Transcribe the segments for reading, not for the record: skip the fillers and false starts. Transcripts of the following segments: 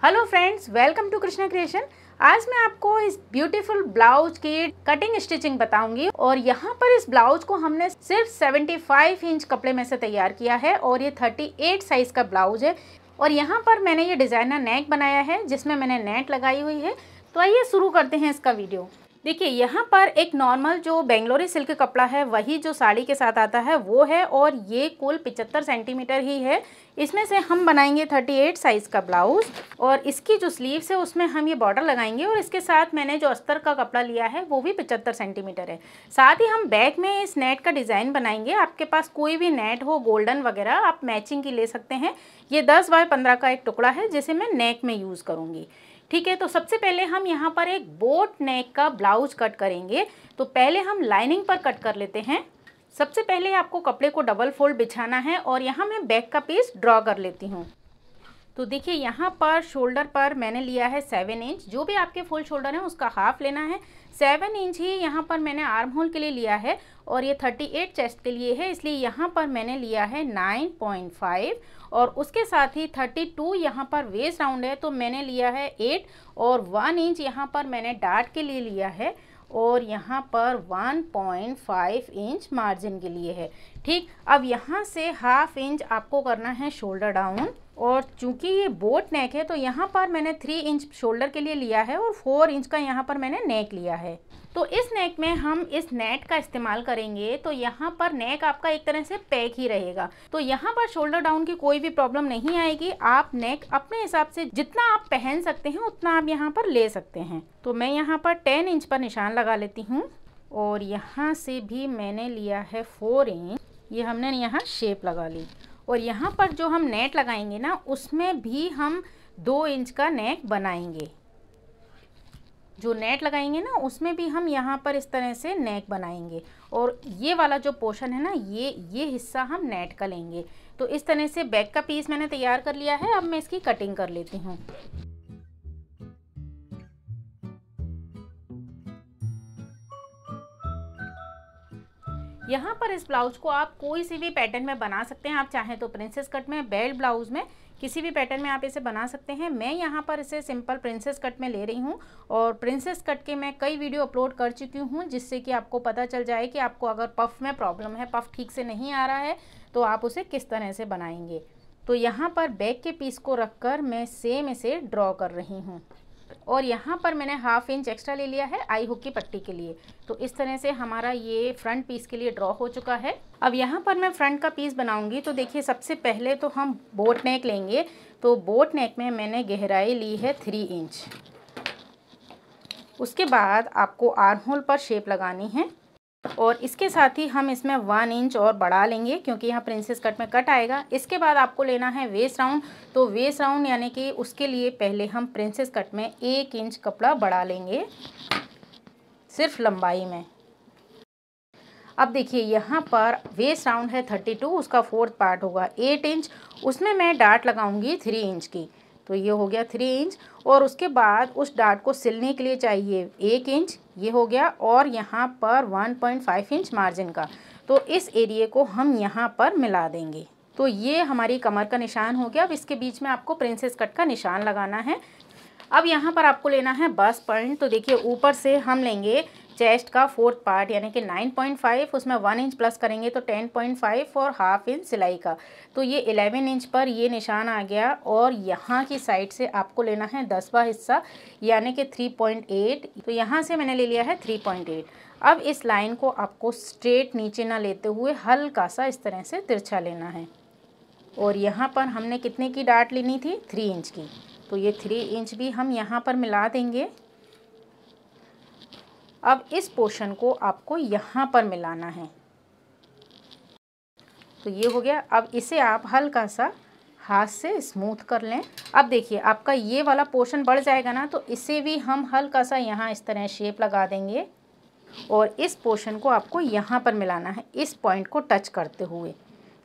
Hello friends, welcome to Krishna creation. आज मैं आपको इस ब्यूटीफुल ब्लाउज की कटिंग स्टिचिंग बताऊंगी और यहाँ पर इस ब्लाउज को हमने सिर्फ 75 इंच कपड़े में से तैयार किया है और ये 38 साइज का ब्लाउज है। और यहाँ पर मैंने ये डिज़ाइनर नेक बनाया है जिसमें मैंने नेट लगाई हुई है। तो आइए शुरू करते हैं इसका वीडियो। देखिए, यहाँ पर एक नॉर्मल जो बेंगलोरी सिल्क कपड़ा है वही जो साड़ी के साथ आता है वो है और ये कुल 75 सेंटीमीटर ही है। इसमें से हम बनाएंगे 38 साइज़ का ब्लाउज़ और इसकी जो स्लीव्स है उसमें हम ये बॉर्डर लगाएंगे और इसके साथ मैंने जो अस्तर का कपड़ा लिया है वो भी 75 सेंटीमीटर है। साथ ही हम बैक में इस नेट का डिज़ाइन बनाएंगे। आपके पास कोई भी नेट हो, गोल्डन वगैरह, आप मैचिंग की ले सकते हैं। ये 10 बाय 15 का एक टुकड़ा है जिसे मैं नेक में यूज़ करूँगी। ठीक है, तो सबसे पहले हम यहाँ पर एक बोट नेक का ब्लाउज कट करेंगे। तो पहले हम लाइनिंग पर कट कर लेते हैं। सबसे पहले आपको कपड़े को डबल फोल्ड बिछाना है और यहाँ मैं बैक का पीस ड्रॉ कर लेती हूँ। तो देखिए, यहाँ पर शोल्डर पर मैंने लिया है 7 इंच। जो भी आपके फुल शोल्डर है उसका हाफ लेना है। 7 इंच ही यहाँ पर मैंने आर्म होल के लिए लिया है और ये 38 चेस्ट के लिए है, इसलिए यहाँ पर मैंने लिया है 9.5 और उसके साथ ही 32 यहाँ पर वेस्ट राउंड है तो मैंने लिया है 8 और 1 इंच यहाँ पर मैंने डार्ट के लिए लिया है और यहाँ पर 1.5 इंच मार्जिन के लिए है। ठीक, अब यहाँ से हाफ इंच आपको करना है शोल्डर डाउन और चूंकि ये बोट नेक है तो यहाँ पर मैंने 3 इंच शोल्डर के लिए लिया है और 4 इंच का यहाँ पर मैंने नेक लिया है। तो इस नेक में हम इस नेट का इस्तेमाल करेंगे तो यहाँ पर नेक आपका एक तरह से पैक ही रहेगा। तो यहाँ पर शोल्डर डाउन की कोई भी प्रॉब्लम नहीं आएगी। आप नेक अपने हिसाब से जितना आप पहन सकते हैं उतना आप यहाँ पर ले सकते हैं। तो मैं यहाँ पर 10 इंच पर निशान लगा लेती हूँ और यहाँ से भी मैंने लिया है 4 इंच। ये हमने यहाँ शेप लगा ली और यहाँ पर जो हम नेट लगाएंगे ना उसमें भी हम 2 इंच का नेक बनाएंगे। जो नेट लगाएंगे ना उसमें भी हम यहाँ पर इस तरह से नेक बनाएंगे और ये वाला जो पोर्शन है ना ये हिस्सा हम नेट का लेंगे। तो इस तरह से बैक का पीस मैंने तैयार कर लिया है। अब मैं इसकी कटिंग कर लेती हूँ। यहाँ पर इस ब्लाउज को आप कोई सी भी पैटर्न में बना सकते हैं। आप चाहें तो प्रिंसेस कट में, बेल्ट ब्लाउज में, किसी भी पैटर्न में आप इसे बना सकते हैं। मैं यहाँ पर इसे सिंपल प्रिंसेस कट में ले रही हूँ और प्रिंसेस कट के मैं कई वीडियो अपलोड कर चुकी हूँ जिससे कि आपको पता चल जाए कि आपको अगर पफ में प्रॉब्लम है, पफ ठीक से नहीं आ रहा है तो आप उसे किस तरह से बनाएंगे। तो यहाँ पर बैक के पीस को रख कर मैं सेम इसे ड्रॉ कर रही हूँ और यहाँ पर मैंने हाफ इंच एक्स्ट्रा ले लिया है आई हुक की पट्टी के लिए। तो इस तरह से हमारा ये फ्रंट पीस के लिए ड्रॉ हो चुका है। अब यहाँ पर मैं फ्रंट का पीस बनाऊंगी। तो देखिए, सबसे पहले तो हम बोट नेक लेंगे। तो बोट नेक में मैंने गहराई ली है 3 इंच। उसके बाद आपको आर्म होल पर शेप लगानी है और इसके साथ ही हम इसमें 1 इंच और बढ़ा लेंगे क्योंकि यहाँ प्रिंसेस कट में कट आएगा। इसके बाद आपको लेना है वेस्ट राउंड। तो वेस्ट राउंड यानी कि उसके लिए पहले हम प्रिंसेस कट में 1 इंच कपड़ा बढ़ा लेंगे सिर्फ लंबाई में। अब देखिए, यहाँ पर वेस्ट राउंड है 32, उसका 4th पार्ट होगा 8 इंच। उसमें मैं डार्ट लगाऊंगी 3 इंच की। तो ये हो गया 3 इंच और उसके बाद उस डार्ट को सिलने के लिए चाहिए 1 इंच, ये हो गया, और यहाँ पर 1.5 इंच मार्जिन का। तो इस एरिया को हम यहाँ पर मिला देंगे। तो ये हमारी कमर का निशान हो गया। अब इसके बीच में आपको प्रिंसेस कट का निशान लगाना है। अब यहाँ पर आपको लेना है बस्ट पॉइंट। तो देखिए, ऊपर से हम लेंगे चेस्ट का 4th पार्ट यानी कि 9.5, उसमें 1 इंच प्लस करेंगे तो 10.5 और हाफ इंच सिलाई का। तो ये 11 इंच पर ये निशान आ गया और यहाँ की साइड से आपको लेना है 10वां हिस्सा यानी कि 3.8। तो यहाँ से मैंने ले लिया है 3.8। अब इस लाइन को आपको स्ट्रेट नीचे ना लेते हुए हल्का सा इस तरह से तिरछा लेना है और यहाँ पर हमने कितने की डार्ट लेनी थी, 3 इंच की। तो ये 3 इंच भी हम यहाँ पर मिला देंगे। अब इस पोर्शन को आपको यहाँ पर मिलाना है। तो ये हो गया। अब इसे आप हल्का सा हाथ से स्मूथ कर लें। अब देखिए, आपका ये वाला पोर्शन बढ़ जाएगा ना तो इसे भी हम हल्का सा यहाँ इस तरह शेप लगा देंगे और इस पोर्शन को आपको यहाँ पर मिलाना है इस पॉइंट को टच करते हुए,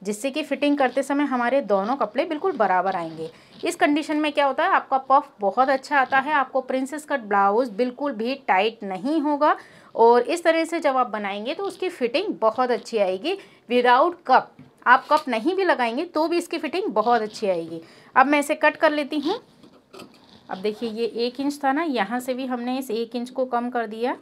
जिससे कि फिटिंग करते समय हमारे दोनों कपड़े बिल्कुल बराबर आएंगे। इस कंडीशन में क्या होता है, आपका पफ बहुत अच्छा आता है। आपको प्रिंसेस कट ब्लाउज बिल्कुल भी टाइट नहीं होगा और इस तरह से जब आप बनाएंगे तो उसकी फिटिंग बहुत अच्छी आएगी विदाउट कप। आप कप नहीं भी लगाएंगे तो भी इसकी फिटिंग बहुत अच्छी आएगी। अब मैं इसे कट कर लेती हूँ। अब देखिए ये 1 इंच था ना, यहाँ से भी हमने इस 1 इंच को कम कर दिया।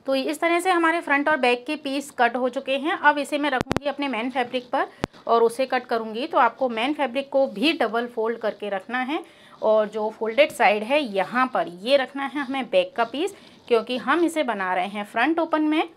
तो इस तरह से हमारे फ्रंट और बैक के पीस कट हो चुके हैं। अब इसे मैं रखूँगी अपने मेन फैब्रिक पर और उसे कट करूँगी। तो आपको मेन फैब्रिक को भी डबल फोल्ड करके रखना है और जो फोल्डेड साइड है यहाँ पर ये रखना है हमें बैक का पीस, क्योंकि हम इसे बना रहे हैं फ्रंट ओपन में।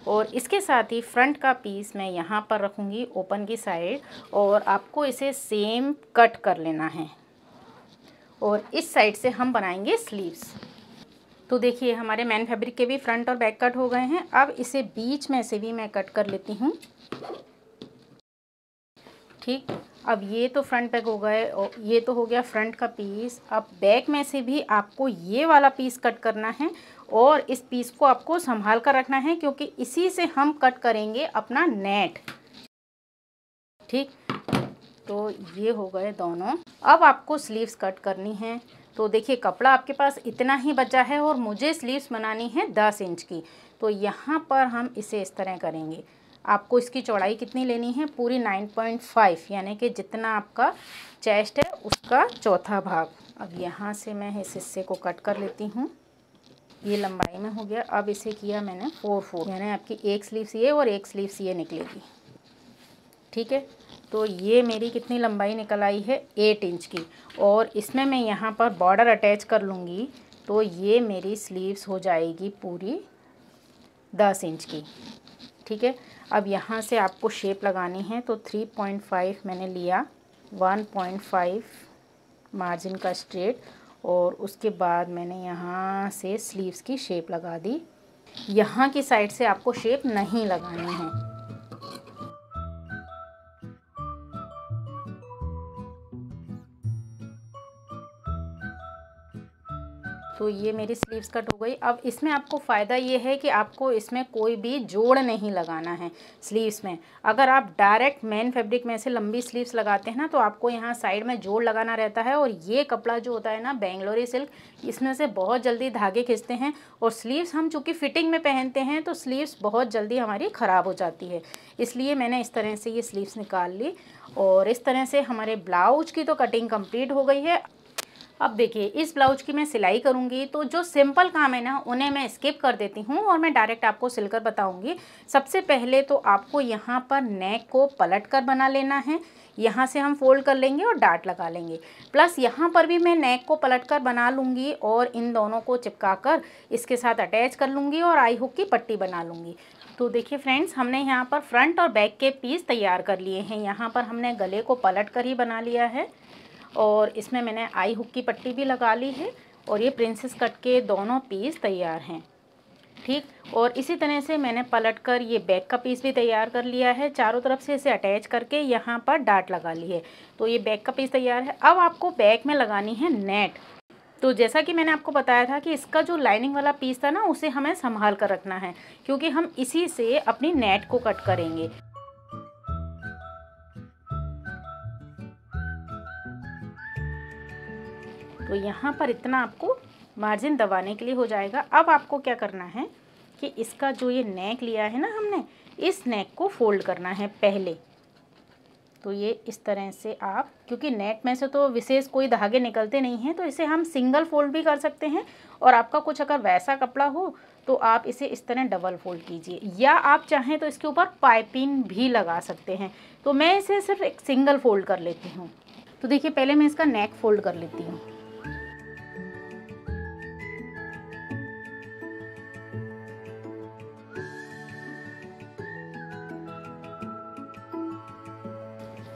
और इसके साथ ही फ्रंट का पीस मैं यहाँ पर रखूँगी ओपन की साइड और आपको इसे सेम कट कर लेना है। और इस साइड से हम बनाएंगे स्लीव्स। तो देखिए हमारे मेन फैब्रिक के भी फ्रंट और बैक कट हो गए हैं। अब इसे बीच में से भी मैं कट कर लेती हूँ। ठीक, अब ये तो फ्रंट बैक हो गए और ये तो हो गया फ्रंट का पीस। अब बैक में से भी आपको ये वाला पीस कट करना है और इस पीस को आपको संभाल कर रखना है, क्योंकि इसी से हम कट करेंगे अपना नेट। ठीक, तो ये हो गए दोनों। अब आपको स्लीव्स कट करनी है। तो देखिए कपड़ा आपके पास इतना ही बचा है और मुझे स्लीव्स बनानी है 10 इंच की। तो यहाँ पर हम इसे इस तरह करेंगे। आपको इसकी चौड़ाई कितनी लेनी है? पूरी 9.5, यानी कि जितना आपका चेस्ट है उसका चौथा भाग। अब यहाँ से मैं इस हिस्से को कट कर लेती हूँ। ये लंबाई में हो गया। अब इसे किया मैंने 4 यानी आपकी एक स्लीव्स ये और एक स्लीव्स ये निकलेगी। ठीक है, तो ये मेरी कितनी लंबाई निकल आई है? 8 इंच की। और इसमें मैं यहाँ पर बॉर्डर अटैच कर लूँगी तो ये मेरी स्लीव्स हो जाएगी पूरी 10 इंच की। ठीक है, अब यहाँ से आपको शेप लगानी है। तो 3.5 मैंने लिया, 1.5 मार्जिन का स्ट्रेट और उसके बाद मैंने यहाँ से स्लीव्स की शेप लगा दी। यहाँ की साइड से आपको शेप नहीं लगानी है। तो ये मेरी स्लीव्स कट हो गई। अब इसमें आपको फ़ायदा ये है कि आपको इसमें कोई भी जोड़ नहीं लगाना है स्लीव्स में। अगर आप डायरेक्ट मेन फैब्रिक में से लंबी स्लीव्स लगाते हैं ना, तो आपको यहाँ साइड में जोड़ लगाना रहता है। और ये कपड़ा जो होता है ना बेंगलोरी सिल्क, इसमें से बहुत जल्दी धागे खिंचते हैं। और स्लीव्स हम चूँकि फ़िटिंग में पहनते हैं तो स्लीव्स बहुत जल्दी हमारी ख़राब हो जाती है। इसलिए मैंने इस तरह से ये स्लीव्स निकाल ली। और इस तरह से हमारे ब्लाउज की तो कटिंग कंप्लीट हो गई है। अब देखिए इस ब्लाउज की मैं सिलाई करूंगी, तो जो सिंपल काम है ना उन्हें मैं स्किप कर देती हूँ और मैं डायरेक्ट आपको सिलकर बताऊंगी। सबसे पहले तो आपको यहाँ पर नेक को पलट कर बना लेना है। यहाँ से हम फोल्ड कर लेंगे और डार्ट लगा लेंगे। प्लस यहाँ पर भी मैं नेक को पलट कर बना लूँगी और इन दोनों को चिपका कर इसके साथ अटैच कर लूँगी और आई हुक की पट्टी बना लूँगी। तो देखिए फ्रेंड्स, हमने यहाँ पर फ्रंट और बैक के पीस तैयार कर लिए हैं। यहाँ पर हमने गले को पलट कर ही बना लिया है और इसमें मैंने आई हुक की पट्टी भी लगा ली है और ये प्रिंसेस कट के दोनों पीस तैयार हैं। ठीक, और इसी तरह से मैंने पलट कर ये बैक का पीस भी तैयार कर लिया है। चारों तरफ से इसे अटैच करके यहाँ पर डार्ट लगा ली है। तो ये बैक का पीस तैयार है। अब आपको बैक में लगानी है नेट। तो जैसा कि मैंने आपको बताया था कि इसका जो लाइनिंग वाला पीस था ना, उसे हमें संभाल कर रखना है, क्योंकि हम इसी से अपनी नेट को कट करेंगे। तो यहाँ पर इतना आपको मार्जिन दबाने के लिए हो जाएगा। अब आपको क्या करना है कि इसका जो ये नेक लिया है ना हमने, इस नेक को फोल्ड करना है पहले। तो ये इस तरह से आप, क्योंकि नेट में से तो विशेष कोई धागे निकलते नहीं हैं, तो इसे हम सिंगल फोल्ड भी कर सकते हैं। और आपका कुछ अगर वैसा कपड़ा हो तो आप इसे इस तरह डबल फोल्ड कीजिए, या आप चाहें तो इसके ऊपर पाइपिंग भी लगा सकते हैं। तो मैं इसे सिर्फ एक सिंगल फोल्ड कर लेती हूँ। तो देखिए पहले मैं इसका नेक फोल्ड कर लेती हूँ।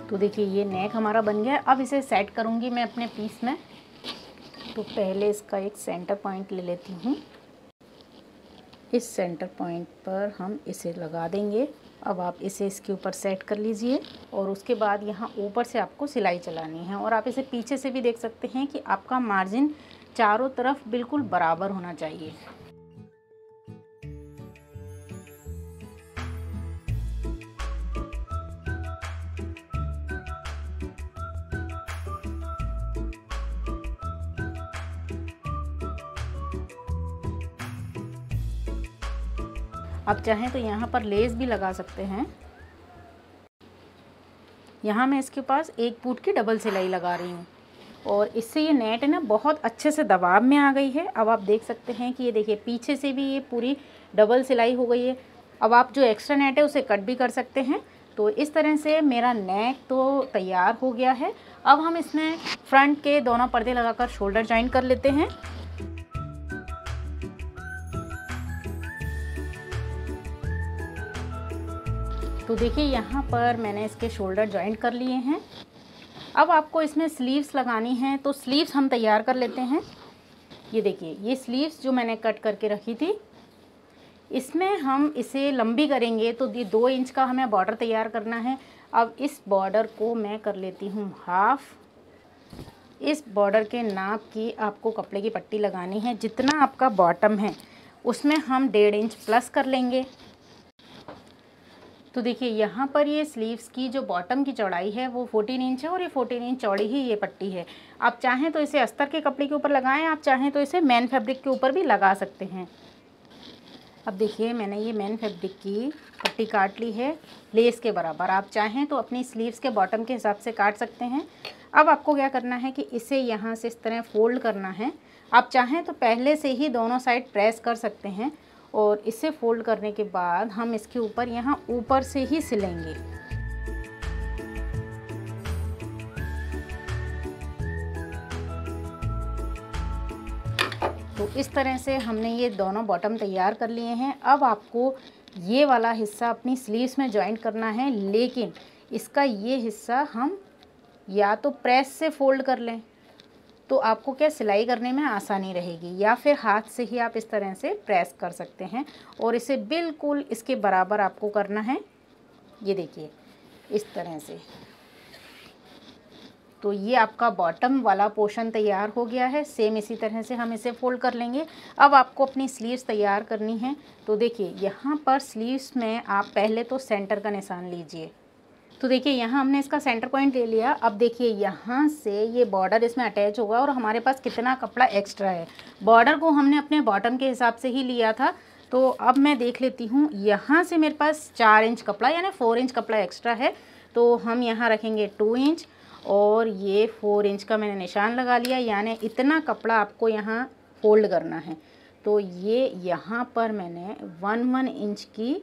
तो देखिए ये नेक हमारा बन गया। अब इसे सेट करूँगी मैं अपने पीस में। तो पहले इसका एक सेंटर पॉइंट ले लेती हूँ। इस सेंटर पॉइंट पर हम इसे लगा देंगे। अब आप इसे इसके ऊपर सेट कर लीजिए और उसके बाद यहाँ ऊपर से आपको सिलाई चलानी है। और आप इसे पीछे से भी देख सकते हैं कि आपका मार्जिन चारों तरफ बिल्कुल बराबर होना चाहिए। आप चाहें तो यहाँ पर लेस भी लगा सकते हैं। यहाँ मैं इसके पास 1 फुट की डबल सिलाई लगा रही हूँ। और इससे ये नेट है ना बहुत अच्छे से दबाव में आ गई है। अब आप देख सकते हैं कि ये देखिए पीछे से भी ये पूरी डबल सिलाई हो गई है। अब आप जो एक्स्ट्रा नेट है उसे कट भी कर सकते हैं। तो इस तरह से मेरा नेक तो तैयार हो गया है। अब हम इसमें फ्रंट के दोनों पर्दे लगाकर शोल्डर जॉइन कर लेते हैं। तो देखिए यहाँ पर मैंने इसके शोल्डर जॉइंट कर लिए हैं। अब आपको इसमें स्लीव्स लगानी है, तो स्लीव्स हम तैयार कर लेते हैं। ये देखिए ये स्लीव्स जो मैंने कट करके रखी थी, इसमें हम इसे लंबी करेंगे तो ये 2 इंच का हमें बॉर्डर तैयार करना है। अब इस बॉर्डर को मैं कर लेती हूँ हाफ। इस बॉर्डर के नाप की आपको कपड़े की पट्टी लगानी है। जितना आपका बॉटम है उसमें हम 1.5 इंच प्लस कर लेंगे। तो देखिए यहाँ पर ये स्लीव्स की जो बॉटम की चौड़ाई है वो 14 इंच है और ये 14 इंच चौड़ी ही ये पट्टी है। आप चाहें तो इसे अस्तर के कपड़े के ऊपर लगाएं, आप चाहें तो इसे मैन फैब्रिक के ऊपर भी लगा सकते हैं। अब देखिए मैंने ये मैन फैब्रिक की पट्टी काट ली है लेस के बराबर। आप चाहें तो अपनी स्लीव्स के बॉटम के हिसाब से काट सकते हैं। अब आपको क्या करना है कि इसे यहाँ से इस तरह फोल्ड करना है। आप चाहें तो पहले से ही दोनों साइड प्रेस कर सकते हैं और इसे फोल्ड करने के बाद हम इसके ऊपर यहाँ ऊपर से ही सिलेंगे। तो इस तरह से हमने ये दोनों बॉटम तैयार कर लिए हैं। अब आपको ये वाला हिस्सा अपनी स्लीव्स में जॉइंट करना है, लेकिन इसका ये हिस्सा हम या तो प्रेस से फोल्ड कर लें तो आपको क्या सिलाई करने में आसानी रहेगी, या फिर हाथ से ही आप इस तरह से प्रेस कर सकते हैं और इसे बिल्कुल इसके बराबर आपको करना है। ये देखिए इस तरह से। तो ये आपका बॉटम वाला पोर्शन तैयार हो गया है। सेम इसी तरह से हम इसे फोल्ड कर लेंगे। अब आपको अपनी स्लीव्स तैयार करनी है। तो देखिए यहाँ पर स्लीव्स में आप पहले तो सेंटर का निशान लीजिए। तो देखिए यहाँ हमने इसका सेंटर पॉइंट ले लिया। अब देखिए यहाँ से ये बॉर्डर इसमें अटैच होगा और हमारे पास कितना कपड़ा एक्स्ट्रा है। बॉर्डर को हमने अपने बॉटम के हिसाब से ही लिया था। तो अब मैं देख लेती हूँ, यहाँ से मेरे पास 4 इंच कपड़ा यानी 4 इंच कपड़ा एक्स्ट्रा है। तो हम यहाँ रखेंगे 2 इंच और ये 4 इंच का मैंने निशान लगा लिया, यानी इतना कपड़ा आपको यहाँ फोल्ड करना है। तो ये यहाँ पर मैंने 1 इंच की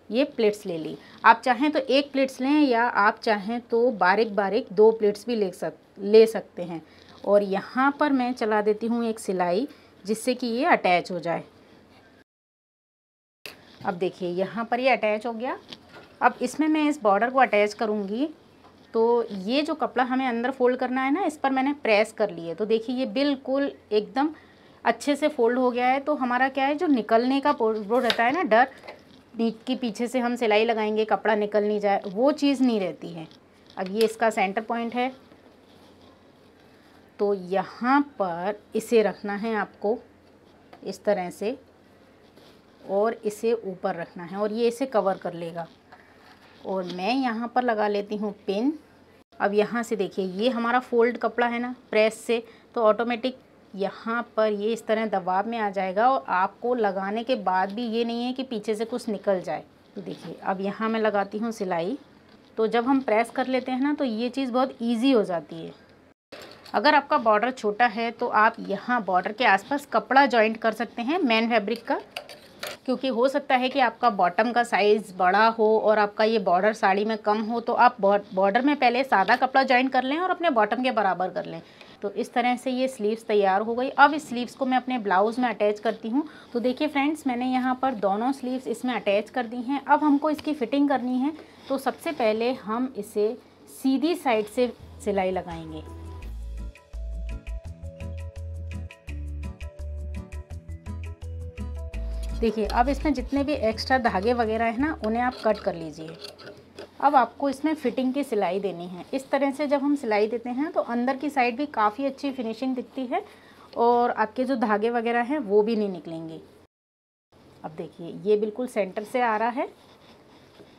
ये प्लेट्स ले ली। आप चाहें तो 1 प्लेट्स लें या आप चाहें तो बारीक बारीक 2 प्लेट्स भी ले सकते हैं। और यहाँ पर मैं चला देती हूँ एक सिलाई, जिससे कि ये अटैच हो जाए। अब देखिए यहाँ पर ये अटैच हो गया। अब इसमें मैं इस बॉर्डर को अटैच करूँगी। तो ये जो कपड़ा हमें अंदर फोल्ड करना है ना, इस पर मैंने प्रेस कर लिए। तो देखिए ये बिल्कुल एकदम अच्छे से फोल्ड हो गया है। तो हमारा क्या है, जो निकलने का वो रहता है ना डर कि पीछे से हम सिलाई लगाएंगे कपड़ा निकल नहीं जाए, वो चीज़ नहीं रहती है। अब ये इसका सेंटर पॉइंट है। तो यहाँ पर इसे रखना है आपको इस तरह से और इसे ऊपर रखना है और ये इसे कवर कर लेगा। और मैं यहाँ पर लगा लेती हूँ पिन। अब यहाँ से देखिए ये हमारा फोल्ड कपड़ा है ना प्रेस से, तो ऑटोमेटिक यहाँ पर ये इस तरह दबाव में आ जाएगा और आपको लगाने के बाद भी ये नहीं है कि पीछे से कुछ निकल जाए। तो देखिए अब यहाँ मैं लगाती हूँ सिलाई। तो जब हम प्रेस कर लेते हैं ना तो ये चीज़ बहुत ईजी हो जाती है। अगर आपका बॉर्डर छोटा है तो आप यहाँ बॉर्डर के आसपास कपड़ा जॉइंट कर सकते हैं मैन फैब्रिक का, क्योंकि हो सकता है कि आपका बॉटम का साइज़ बड़ा हो और आपका ये बॉर्डर साड़ी में कम हो। तो आप बॉर्डर में पहले सादा कपड़ा जॉइन कर लें और अपने बॉटम के बराबर कर लें। तो इस तरह से ये स्लीव्स तैयार हो गई। अब इस स्लीव्स को मैं अपने ब्लाउज़ में अटैच करती हूँ। तो देखिए फ्रेंड्स, मैंने यहाँ पर दोनों स्लीव्स इसमें अटैच कर दी हैं। अब हमको इसकी फ़िटिंग करनी है। तो सबसे पहले हम इसे सीधी साइड से सिलाई लगाएंगे। देखिए अब इसमें जितने भी एक्स्ट्रा धागे वगैरह है ना, उन्हें आप कट कर लीजिए। अब आपको इसमें फ़िटिंग की सिलाई देनी है। इस तरह से जब हम सिलाई देते हैं तो अंदर की साइड भी काफ़ी अच्छी फिनिशिंग दिखती है और आपके जो धागे वगैरह हैं वो भी नहीं निकलेंगे। अब देखिए ये बिल्कुल सेंटर से आ रहा है।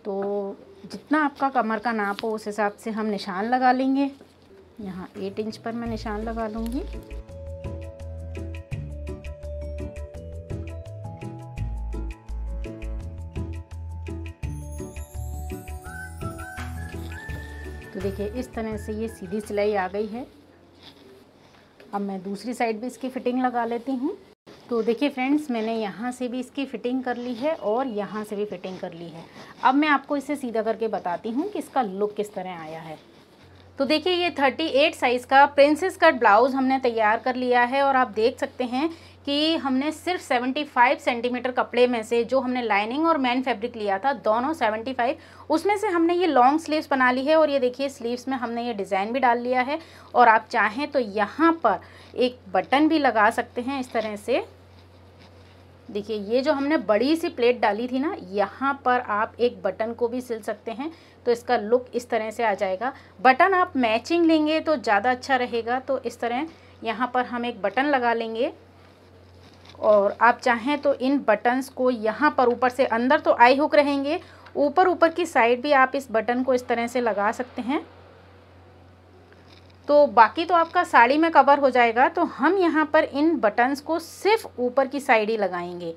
तो जितना आपका कमर का नाप हो उस हिसाब से हम निशान लगा लेंगे। यहाँ 8 इंच पर मैं निशान लगा लूँगी। तो देखिए इस तरह से ये सीधी सिलाई आ गई है। अब मैं दूसरी साइड भी इसकी फिटिंग लगा लेती हूँ। तो देखिए फ्रेंड्स, मैंने यहाँ से भी इसकी फ़िटिंग कर ली है और यहाँ से भी फ़िटिंग कर ली है। अब मैं आपको इसे सीधा करके बताती हूँ कि इसका लुक किस तरह आया है। तो देखिए ये 38 साइज़ का प्रिंसेस कट ब्लाउज़ हमने तैयार कर लिया है और आप देख सकते हैं कि हमने सिर्फ 75 सेंटीमीटर कपड़े में से, जो हमने लाइनिंग और मैन फैब्रिक लिया था दोनों 75, उसमें से हमने ये लॉन्ग स्लीव्स बना ली है। और ये देखिए स्लीव्स में हमने ये डिज़ाइन भी डाल लिया है। और आप चाहें तो यहाँ पर एक बटन भी लगा सकते हैं इस तरह से। देखिए ये जो हमने बड़ी सी प्लेट डाली थी ना, यहाँ पर आप एक बटन को भी सिल सकते हैं, तो इसका लुक इस तरह से आ जाएगा। बटन आप मैचिंग लेंगे तो ज़्यादा अच्छा रहेगा। तो इस तरह यहाँ पर हम एक बटन लगा लेंगे और आप चाहें तो इन बटन्स को यहाँ पर ऊपर से, अंदर तो आई हुक रहेंगे, ऊपर की साइड भी आप इस बटन को इस तरह से लगा सकते हैं। तो बाकी तो आपका साड़ी में कवर हो जाएगा। तो हम यहाँ पर इन बटन्स को सिर्फ ऊपर की साइड ही लगाएंगे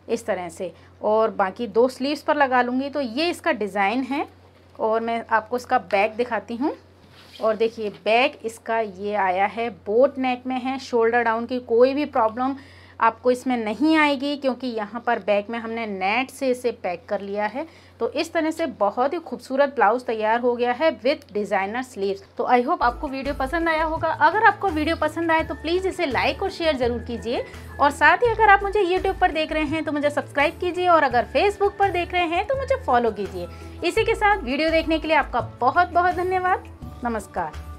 इस तरह से, और बाकी 2 स्लीव्स पर लगा लूँगी। तो ये इसका डिज़ाइन है और मैं आपको इसका बैक दिखाती हूँ। और देखिए बैक इसका ये आया है, बोट नेक में है। शोल्डर डाउन की कोई भी प्रॉब्लम आपको इसमें नहीं आएगी, क्योंकि यहाँ पर बैक में हमने नेट से इसे पैक कर लिया है। तो इस तरह से बहुत ही खूबसूरत ब्लाउज तैयार हो गया है विद डिज़ाइनर स्लीव्स। तो आई होप आपको वीडियो पसंद आया होगा। अगर आपको वीडियो पसंद आए तो प्लीज़ इसे लाइक और शेयर ज़रूर कीजिए। और साथ ही अगर आप मुझे यूट्यूब पर देख रहे हैं तो मुझे सब्सक्राइब कीजिए, और अगर फेसबुक पर देख रहे हैं तो मुझे फॉलो कीजिए। इसी के साथ वीडियो देखने के लिए आपका बहुत बहुत धन्यवाद। नमस्कार।